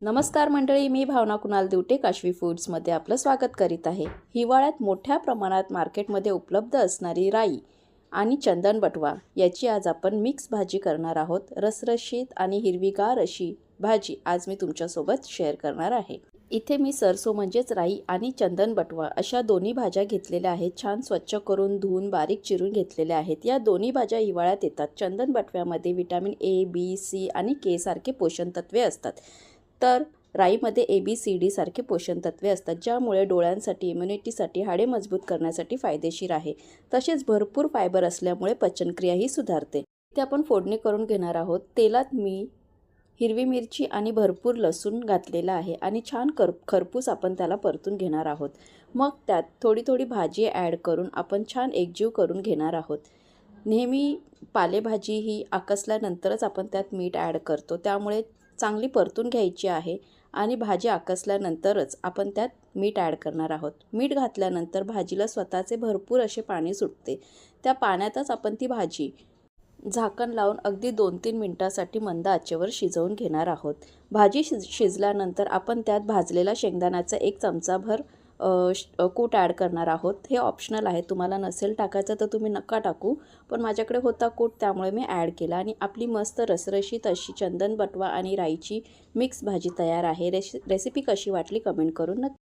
नमस्कार मंडळी, मी भावना कुणाल दिवटे काशवी फूड्समध्ये आपलं स्वागत करीत आहे। हिवाळ्यात मोठ्या प्रमाणात मार्केटमध्ये उपलब्ध असणारी राई आणि चंदन बटवा याची आज आपण मिक्स भाजी करणार आहोत। रसरशीत आणि हिरवीगार अशी भाजी आज मी तुमच्यासोबत शेअर करणार आहे। इथे मी सरसो म्हणजेच राई आणि चंदन बटवा अशा दोन्ही भाज्या घेतलेल्या आहेत। छान स्वच्छ करून धुवून बारीक चिरून घेतलेल्या आहेत। या दोन्ही भाज्या हिवाळ्यात येतात। चंदन बटव्यामध्ये विटामिन ए, बी, सी आणि के सारखे पोषण तत्वे असतात, तर राईमध्ये ए, बी, सी, डी सारखे पोषण तत्वे असतात, ज्यामुळे डोळ्यांसाठी, इम्युनिटीसाठी, हाडे मजबूत करण्यासाठी फायदेशीर आहे। तसेच भरपूर फायबर असल्यामुळे पचनक्रियाही सुधारते। ते आपण फोडणी करून घेणार आहोत। तेलात मी हिरवी मिरची आणि भरपूर लसूण घातलेला आहे आणि छान खरपूस आपण त्याला परतून घेणार आहोत। मग त्यात थोडी थोडी भाजी ॲड करून आपण छान एकजीव करून घेणार आहोत। नेहमी पालेभाजी ही आकसल्यानंतरच आपण त्यात मीठ ॲड करतो, त्यामुळे चांगली परतून घ्यायची आहे आणि भाजी आकसल्यानंतरच आपण त्यात मीठ ॲड करणार आहोत। मीठ घातल्यानंतर भाजीला स्वतःचे भरपूर असे पाणी सुटते। त्या पाण्यातच आपण ती भाजी झाकण लावून अगदी 2-3 मिनिटांसाठी मंद आचेवर शिजवून घेणार आहोत। भाजी शिजल्यानंतर आपण त्यात भाजलेला शेंगदाण्याचा 1 चमचाभर कूट ॲड करणार आहोत। हे ऑप्शनल आहे, तुम्हाला नसेल टाकायचं तर तुम्ही नका टाकू, पण माझ्याकडे होता कूट त्यामुळे मी ॲड केला आणि आपली मस्त रसरशीत अशी चंदन बटवा आणि राईची मिक्स भाजी तयार आहे। रेसिपी कशी वाटली कमेंट करून नक्की